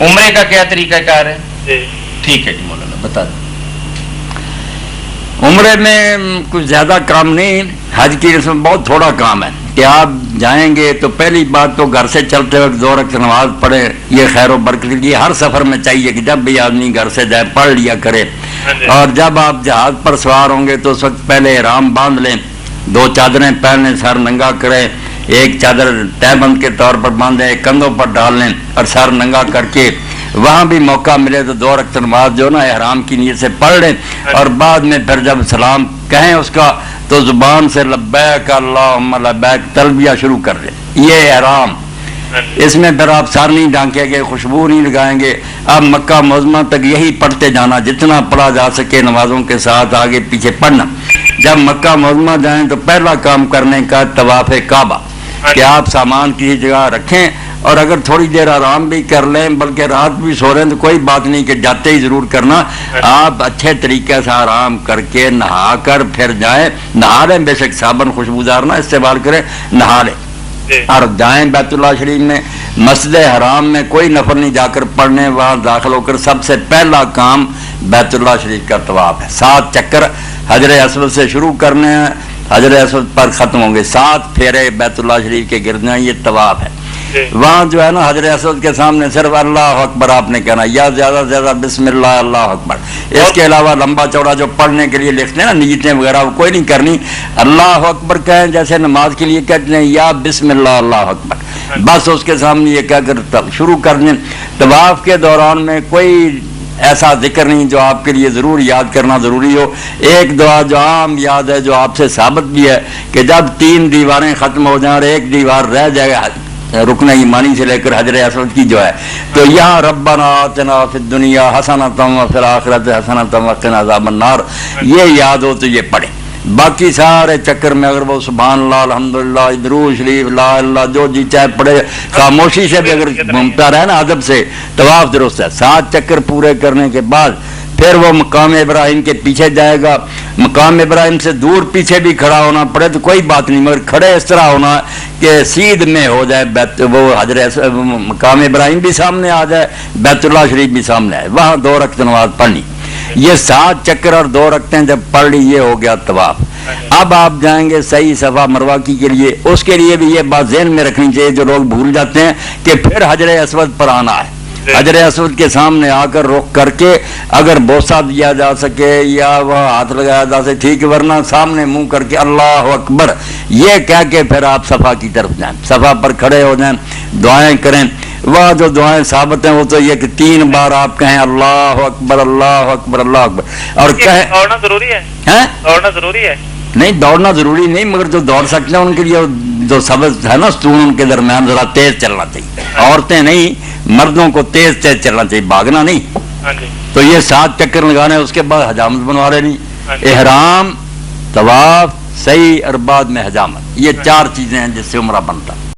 عمرے کا کیا طریقہ کار ہے؟ ٹھیک ہے جی مولانا بتا دیں۔ عمرے میں کچھ زیادہ کام نہیں، حج کی رسم میں بہت تھوڑا کام ہے کہ آپ جائیں گے تو پہلی بات تو گھر سے چلتے وقت 2 رکعت نماز پڑھے، یہ خیر و برکت کے لیے ہر سفر میں چاہیے کہ جب بھی آدمی گھر سے جائے پڑھ لیا کرے۔ اور جب آپ جہاز پر سوار ہوں گے تو اس وقت پہلے احرام باندھ لیں، 2 چادریں پہن لیں، سر ننگا کریں، ایک چادر تہ بند کے طور پر باندھیں، ایک کندھوں پر ڈال لیں اور سر ننگا کر کے وہاں بھی موقع ملے تو 2 رکعت نماز جو نا احرام کی نیت سے پڑھ لیں، اور بعد میں پھر جب سلام کہیں اس کا تو زبان سے لبیک اللہم لبیک تلبیہ شروع کر لیں۔ یہ احرام، اس میں پھر آپ سر نہیں ڈھانکیں گے، خوشبو نہیں لگائیں گے، اب مکہ معظمہ تک یہی پڑھتے جانا، جتنا پڑھا جا سکے نمازوں کے ساتھ آگے پیچھے پڑھنا۔ جب مکہ معظمہ جائیں تو پہلا کام کرنے کا طواف کعبہ، کہ آپ سامان کسی جگہ رکھیں اور اگر تھوڑی دیر آرام بھی کر لیں بلکہ رات بھی سو رہے ہیں تو کوئی بات نہیں کہ جاتے ہی ضرور کرنا، آپ اچھے طریقے سے آرام کر کے نہا کر پھر جائیں، نہا لیں، بے شک صابن خوشبودار نہ استعمال کریں، نہا لیں اور جائیں بیت اللہ شریف میں۔ مسجد حرام میں کوئی نفر نہیں جا کر پڑھنے، وہاں داخل ہو کر سب سے پہلا کام بیت اللہ شریف کا طواف ہے۔ 7 چکر حجر اسود سے شروع کرنے ہیں، حجر اسود پر ختم ہوں گے، 7 پھیرے بیت اللہ شریف کے گرنے، یہ طواف ہے۔ وہاں جو ہے نا حجر اسود کے سامنے صرف اللہ اکبر آپ نے کہنا، یا زیادہ سے زیادہ بسم اللہ اللہ اکبر، اس کے علاوہ لمبا چوڑا جو پڑھنے کے لیے لکھتے ہیں نا نیتیں وغیرہ وہ کوئی نہیں کرنی، اللہ اکبر کہیں جیسے نماز کے لیے کہتے ہیں یا بسم اللہ اللہ اکبر، بس اس کے سامنے یہ کہہ کر شروع کر دیں۔ طواف کے دوران میں کوئی ایسا ذکر نہیں جو آپ کے لیے ضرور یاد کرنا ضروری ہو۔ ایک دعا جو عام یاد ہے جو آپ سے ثابت بھی ہے کہ جب 3 دیواریں ختم ہو جائیں اور ایک دیوار رہ جائے گا رکن ایمانی سے لے کر حجر اسود کی جو ہے، تو یہاں ربنا آتنا فی الدنیا حسنۃ وفی الآخرۃ حسنۃ وقنا عذاب النار، یہ یاد ہو تو یہ پڑھیں۔ باقی سارے چکر میں اگر وہ سبحان اللہ الحمدللہ درود شریف لا اللہ جو جی چاہے پڑھے، خاموشی سے بھی اگر گھومتا رہے نا ادب سے، طواف درست ہے۔ 7 چکر پورے کرنے کے بعد پھر وہ مقام ابراہیم کے پیچھے جائے گا، مقام ابراہیم سے دور پیچھے بھی کھڑا ہونا پڑے تو کوئی بات نہیں، مگر کھڑے اس طرح ہونا کہ سیدھ میں ہو جائے، وہ مقام ابراہیم بھی سامنے آ جائے، بیت اللہ شریف بھی سامنے آئے، وہاں 2 رکعت نماز پڑھنی۔ یہ 7 چکر اور 2 رکعتیں جب پڑھ لی یہ ہو گیا طواف۔ اب آپ جائیں گے صحیح صفا مروہ کی کے لیے، اس کے لیے بھی یہ بات ذہن میں رکھنی چاہیے جو لوگ بھول جاتے ہیں کہ پھر حجر اسود پر آنا ہے، حجر اسود کے سامنے آ کر رخ کر کے اگر بوسہ دیا جا سکے یا وہ ہاتھ لگایا جا سکے ٹھیک، ورنہ سامنے منہ کر کے اللہ اکبر یہ کہہ کے پھر آپ صفا کی طرف جائیں، صفا پر کھڑے ہو جائیں، دعائیں کریں۔ وہ جو دعائیں ثابت ہیں وہ تو یہ کہ 3 بار آپ کہیں اللہ اکبر اللہ اکبر اللہ اکبر، اور کہیں دوڑنا ضروری ہے، دوڑنا ضروری ہے نہیں، دوڑنا ضروری نہیں، مگر جو دوڑ سکتے ہیں ان کے لیے جو سبز ہے نا ستون ان کے درمیان ذرا تیز چلنا چاہیے، عورتیں نہیں مردوں کو تیز تیز چلنا چاہیے، بھاگنا نہیں۔ تو یہ 7 چکر لگانے، اس کے بعد حجامت بنوا لینی، احرام طواف صحیح اور بعد میں حجامت، یہ 4 چیزیں ہیں جس سے عمرہ بنتا۔